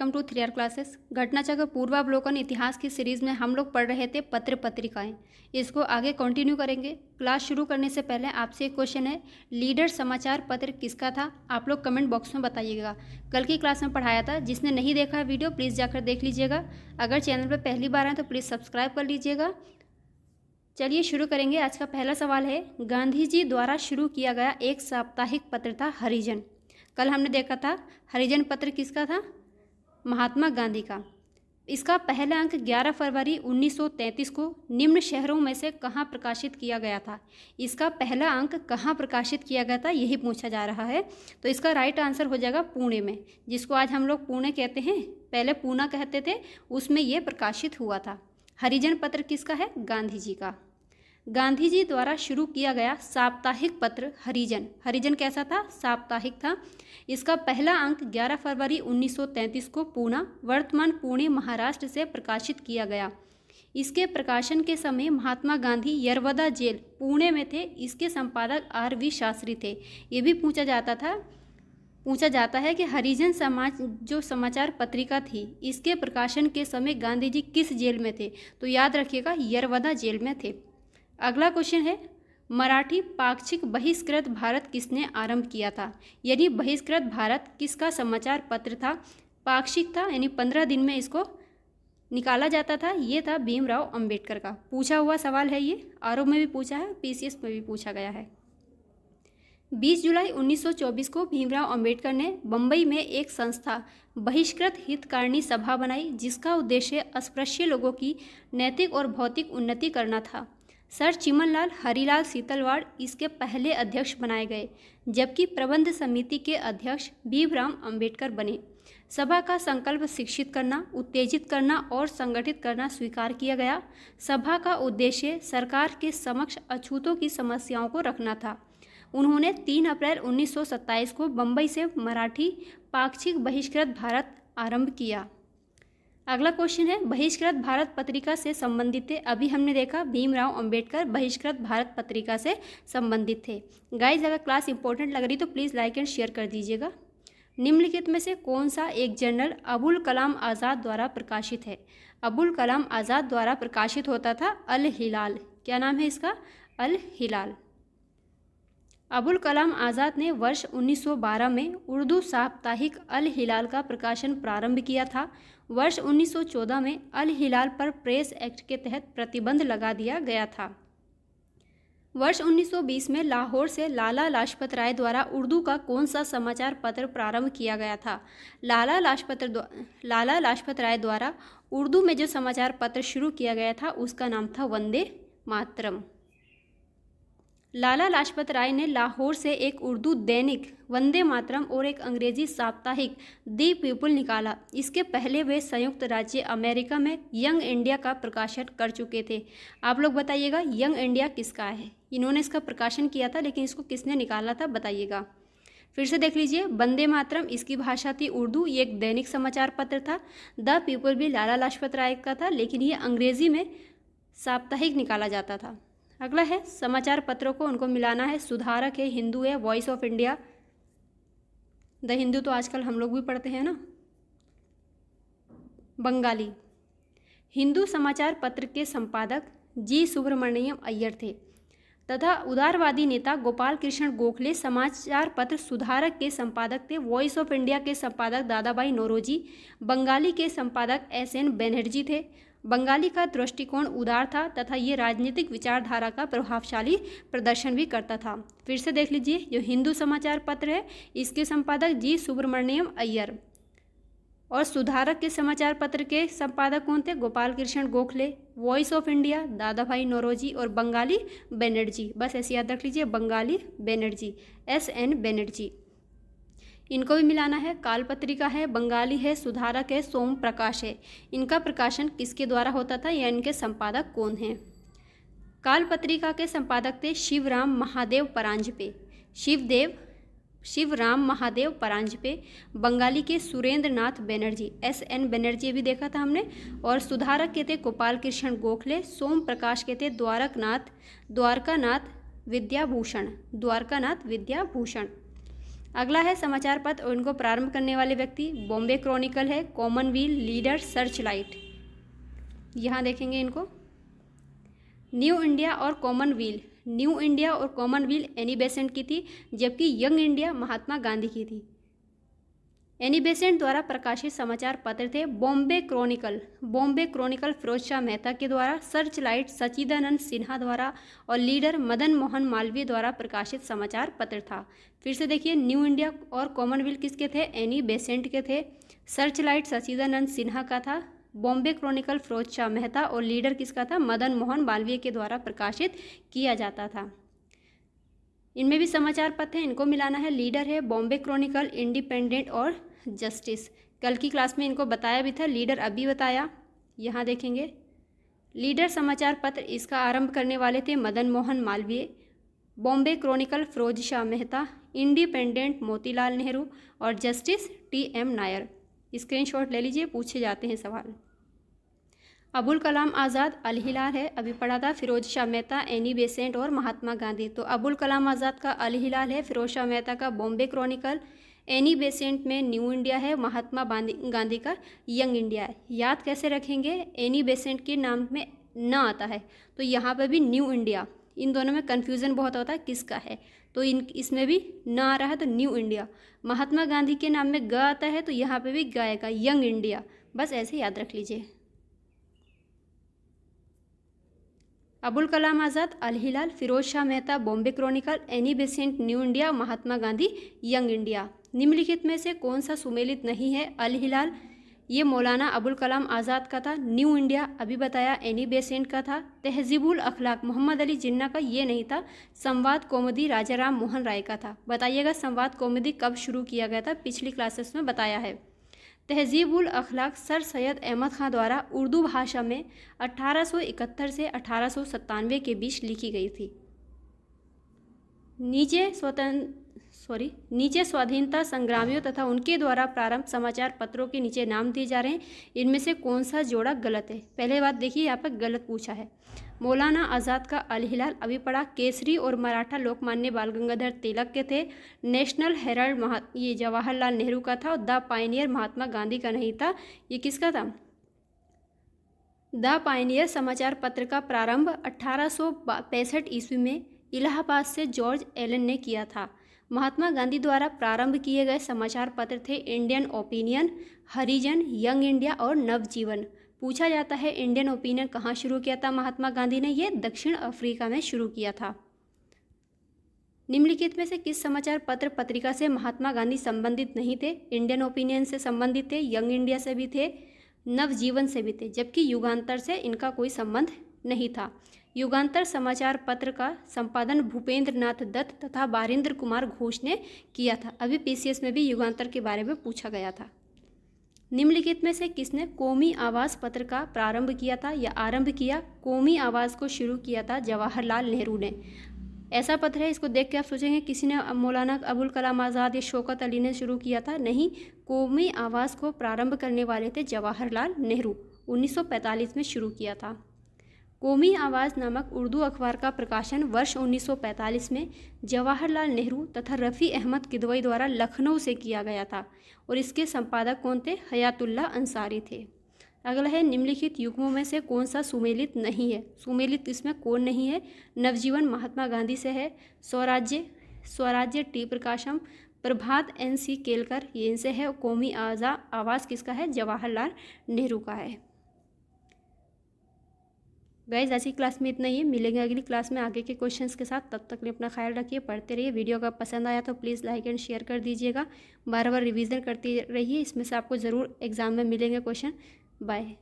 Welcome to 3R classes. Ghatnachakra पूर्वावलोकन इतिहास की सीरीज़ में हम लोग पढ़ रहे थे पत्र पत्रिकाएं। इसको आगे कंटिन्यू करेंगे। क्लास शुरू करने से पहले आपसे एक क्वेश्चन है, लीडर समाचार पत्र किसका था? आप लोग कमेंट बॉक्स में बताइएगा। कल की क्लास में पढ़ाया था, जिसने नहीं देखा है वीडियो प्लीज़ जाकर देख लीजिएगा। अगर चैनल पर पहली बार आए तो प्लीज़ सब्सक्राइब कर लीजिएगा। चलिए शुरू करेंगे। आज का पहला सवाल है, गांधी जी द्वारा शुरू किया गया एक साप्ताहिक पत्र था हरिजन। कल हमने देखा था हरिजन पत्र किसका था? महात्मा गांधी का। इसका पहला अंक 11 फरवरी 1933 को निम्न शहरों में से कहाँ प्रकाशित किया गया था? इसका पहला अंक कहाँ प्रकाशित किया गया था, यही पूछा जा रहा है। तो इसका राइट आंसर हो जाएगा पुणे में, जिसको आज हम लोग पुणे कहते हैं, पहले पूना कहते थे, उसमें ये प्रकाशित हुआ था। हरिजन पत्र किसका है? गांधी जी का। गांधी जी द्वारा शुरू किया गया साप्ताहिक पत्र हरिजन। हरिजन कैसा था? साप्ताहिक था। इसका पहला अंक 11 फरवरी 1933 को पूना, वर्तमान पुणे महाराष्ट्र से प्रकाशित किया गया। इसके प्रकाशन के समय महात्मा गांधी यरवदा जेल पुणे में थे। इसके संपादक R.V. शास्त्री थे। ये भी पूछा जाता है कि हरिजन समाज जो समाचार पत्रिका थी, इसके प्रकाशन के समय गांधी जी किस जेल में थे? तो याद रखिएगा, यरवदा जेल में थे। अगला क्वेश्चन है, मराठी पाक्षिक बहिष्कृत भारत किसने आरंभ किया था? यानी बहिष्कृत भारत किसका समाचार पत्र था? पाक्षिक था, यानी 15 दिन में इसको निकाला जाता था। ये था भीमराव अंबेडकर का। पूछा हुआ सवाल है ये, आरओ में भी पूछा है, पीसीएस में भी पूछा गया है। 20 जुलाई 1924 को भीमराव अंबेडकर ने बम्बई में एक संस्था बहिष्कृत हितकारिणी सभा बनाई, जिसका उद्देश्य अस्पृश्य लोगों की नैतिक और भौतिक उन्नति करना था। सर चिमनलाल हरिलाल सीतलवाड़ इसके पहले अध्यक्ष बनाए गए, जबकि प्रबंध समिति के अध्यक्ष भीमराव अंबेडकर बने। सभा का संकल्प शिक्षित करना, उत्तेजित करना और संगठित करना स्वीकार किया गया। सभा का उद्देश्य सरकार के समक्ष अछूतों की समस्याओं को रखना था। उन्होंने 3 अप्रैल 1927 को बम्बई से मराठी पाक्षिक बहिष्कृत भारत आरंभ किया। अगला क्वेश्चन है, बहिष्कृत भारत पत्रिका से संबंधित थे। अभी हमने देखा भीमराव अंबेडकर बहिष्कृत भारत पत्रिका से संबंधित थे। गाइज, अगर क्लास इंपॉर्टेंट लग रही तो प्लीज़ लाइक एंड शेयर कर दीजिएगा। निम्नलिखित में से कौन सा एक जर्नल अबुल कलाम आज़ाद द्वारा प्रकाशित है? अबुल कलाम आज़ाद द्वारा प्रकाशित होता था अल हिलाल। क्या नाम है इसका? अल हिलाल। अबुल कलाम आज़ाद ने वर्ष 1912 में उर्दू साप्ताहिक अल हिलाल का प्रकाशन प्रारंभ किया था। वर्ष 1914 में अल हिलाल पर प्रेस एक्ट के तहत प्रतिबंध लगा दिया गया था। वर्ष 1920 में लाहौर से लाला लाजपत राय द्वारा उर्दू का कौन सा समाचार पत्र प्रारंभ किया गया था? लाला लाजपत राय द्वारा उर्दू में जो समाचार पत्र शुरू किया गया था, उसका नाम था वंदे मातरम। लाला लाजपत राय ने लाहौर से एक उर्दू दैनिक वंदे मातरम और एक अंग्रेजी साप्ताहिक दी पीपल निकाला। इसके पहले वे संयुक्त राज्य अमेरिका में यंग इंडिया का प्रकाशन कर चुके थे। आप लोग बताइएगा, यंग इंडिया किसका है? इन्होंने इसका प्रकाशन किया था, लेकिन इसको किसने निकाला था बताइएगा। फिर से देख लीजिए, वंदे मातरम इसकी भाषा थी उर्दू, ये एक दैनिक समाचार पत्र था। द पीपल भी लाला लाजपत राय का था, लेकिन ये अंग्रेजी में साप्ताहिक निकाला जाता था। अगला है, समाचार पत्रों को उनको मिलाना है। सुधारक है, हिंदू है, voice of India, the Hindu तो आजकल हम लोग भी पढ़ते हैं ना। बंगाली। हिंदू समाचार पत्र के संपादक जी सुब्रमण्यम अय्यर थे तथा उदारवादी नेता गोपाल कृष्ण गोखले समाचार पत्र सुधारक के संपादक थे। वॉइस ऑफ इंडिया के संपादक दादाभाई नौरोजी। बंगाली के संपादक SN बनर्जी थे। बंगाली का दृष्टिकोण उदार था तथा ये राजनीतिक विचारधारा का प्रभावशाली प्रदर्शन भी करता था। फिर से देख लीजिए, जो हिंदू समाचार पत्र है, इसके संपादक जी सुब्रमण्यम अय्यर, और सुधारक के समाचार पत्र के संपादक कौन थे? Gopal Krishna Gokhale. Voice of India Dadabhai Naoroji और बंगाली बनर्जी। बस ऐसे याद रख लीजिए, बंगाली बनर्जी, SN बनर्जी। इनको भी मिलाना है। काल पत्रिका है, बंगाली है, सुधारक है, सोम प्रकाश है। इनका प्रकाशन किसके द्वारा होता था या इनके संपादक कौन हैं? काल पत्रिका के संपादक थे शिवराम महादेव परांजपे। शिवराम महादेव परांजपे। बंगाली के सुरेंद्र नाथ बनर्जी, SN बनर्जी भी देखा था हमने। और सुधारक के थे गोपाल कृष्ण गोखले। सोम प्रकाश के थे द्वारकानाथ विद्याभूषण। अगला है समाचार पत्र और इनको प्रारंभ करने वाले व्यक्ति बॉम्बे क्रॉनिकल है, कॉमनवेल्थ, लीडर, सर्चलाइट। यहाँ देखेंगे इनको। न्यू इंडिया और कॉमनवेल्थ, न्यू इंडिया और कॉमनवेल्थ एनी बेसेंट की थी, जबकि यंग इंडिया महात्मा गांधी की थी। एनी बेसेंट द्वारा प्रकाशित समाचार पत्र थे बॉम्बे क्रॉनिकल, बॉम्बे क्रॉनिकल फिरोज शाह मेहता के द्वारा, सर्चलाइट सच्चिदानंद सिन्हा द्वारा और लीडर मदन मोहन मालवीय द्वारा प्रकाशित समाचार पत्र था। फिर से देखिए, न्यू इंडिया और कॉमनवेल्थ किसके थे? एनी बेसेंट के थे। सर्चलाइट सच्चिदानंद सिन्हा का था। बॉम्बे क्रॉनिकल फिरोज शाह मेहता और लीडर किसका था? मदन मोहन मालवीय के द्वारा प्रकाशित किया जाता था। इनमें भी समाचार पत्र हैं, इनको मिलाना है। लीडर है बॉम्बे क्रॉनिकल, इंडिपेंडेंट और जस्टिस। कल की क्लास में इनको बताया भी था, लीडर अभी बताया। यहाँ देखेंगे, लीडर समाचार पत्र इसका आरंभ करने वाले थे मदन मोहन मालवीय, बॉम्बे क्रॉनिकल फिरोज शाह मेहता, इंडिपेंडेंट मोतीलाल नेहरू और जस्टिस TM नायर। स्क्रीनशॉट ले लीजिए, पूछे जाते हैं सवाल। अबुल कलाम आज़ाद, अल हिलाल है, अभी पढ़ा था। फिरोज शाह मेहता, एनी बेसेंट और महात्मा गांधी। तो अबुल कलाम आज़ाद का अल हिलाल है, फिरोज शाह मेहता का बॉम्बे क्रॉनिकल, एनी बेसेंट में न्यू इंडिया है, महात्मा गांधी का यंग इंडिया है। याद कैसे रखेंगे? एनी बेसेंट के नाम में न आता है तो यहाँ पर भी न्यू इंडिया, इन दोनों में कन्फ्यूज़न बहुत होता है किसका है, तो इसमें भी न आ रहा है तो न्यू इंडिया। महात्मा गांधी के नाम में ग आता है तो यहाँ पर भी ग आएगा, यंग इंडिया। बस ऐसे याद रख लीजिए। Abul Kalam Azad, Al Hilal, Firoz Shah Mehta, Bombay chronicle, Annie Besant, new India, Mahatma Gandhi, young India. निम्नलिखित में से कौन सा सुमेलित नहीं है? अल हिलाल ये मौलाना अबुल कलाम आज़ाद का था। न्यू इंडिया अभी बताया एनी बेसेंट का था। तहजीबुल अखलाक मोहम्मद अली जिन्ना का ये नहीं था। संवाद कौमुदी राजाराम मोहन राय का था। बताइएगा संवाद कौमुदी कब शुरू किया गया था? पिछली क्लासेस में बताया है। तहजीबुल अखलाक सर सैयद अहमद खां द्वारा उर्दू भाषा में 1871 से 1897 के बीच लिखी गई थी। नीचे स्वाधीनता संग्रामियों तथा उनके द्वारा प्रारंभ समाचार पत्रों के नीचे नाम दिए जा रहे हैं। इनमें से कौन सा जोड़ा गलत है? पहले बात देखिए, यहाँ पर गलत पूछा है। मौलाना आज़ाद का अल हिलाल अभी पढ़ा। केसरी और मराठा लोकमान्य बाल गंगाधर तिलक के थे। नेशनल हेराल्ड ये जवाहरलाल नेहरू का था। और द पायनियर महात्मा गांधी का नहीं था। ये किसका था? द पायनियर समाचार पत्र का प्रारंभ 1865 ईस्वी में इलाहाबाद से जॉर्ज एलन ने किया था। महात्मा गांधी द्वारा प्रारंभ किए गए समाचार पत्र थे इंडियन ओपिनियन, हरिजन, यंग इंडिया और नवजीवन। पूछा जाता है इंडियन ओपिनियन कहाँ शुरू किया था महात्मा गांधी ने? ये दक्षिण अफ्रीका में शुरू किया था। निम्नलिखित में से किस समाचार पत्र पत्रिका से महात्मा गांधी संबंधित नहीं थे? इंडियन ओपिनियन से संबंधित थे, यंग इंडिया से भी थे, नवजीवन से भी थे, जबकि युगांतर से इनका कोई संबंध नहीं था। युगांतर समाचार पत्र का संपादन भूपेंद्र नाथ दत्त तथा बारिंद्र कुमार घोष ने किया था। अभी PCS में भी युगांतर के बारे में पूछा गया था। निम्नलिखित में से किसने कौमी आवाज़ पत्र का प्रारंभ किया था या आरंभ किया? कौमी आवाज़ को शुरू किया था जवाहरलाल नेहरू ने। ऐसा पत्र है, इसको देख के आप सोचेंगे किसी ने, मौलाना अबुल कलाम आज़ाद या शौकत अली ने शुरू किया था? नहीं, कौमी आवाज़ को प्रारंभ करने वाले थे जवाहरलाल नेहरू। 1945 में शुरू किया था। कौमी आवाज़ नामक उर्दू अखबार का प्रकाशन वर्ष 1945 में जवाहरलाल नेहरू तथा रफ़ी अहमद किदवई द्वारा लखनऊ से किया गया था और इसके संपादक कौन थे? हयातुल्लाह अंसारी थे। अगला है निम्नलिखित युग्मों में से कौन सा सुमेलित नहीं है? सुमेलित इसमें कौन नहीं है? नवजीवन महात्मा गांधी से है। स्वराज्य टी प्रकाशम, प्रभात NC केलकर ये इनसे है। कौमी आवाज़ किसका है? जवाहरलाल नेहरू का है। गाइज आज की क्लास में इतना ही है। मिलेंगे अगली क्लास में आगे के क्वेश्चंस के साथ। तब तक के लिए अपना ख्याल रखिए, पढ़ते रहिए। वीडियो अगर पसंद आया तो प्लीज़ लाइक एंड शेयर कर दीजिएगा। बार बार रिवीजन करते रहिए, इसमें से आपको ज़रूर एग्जाम में मिलेंगे क्वेश्चन। बाय।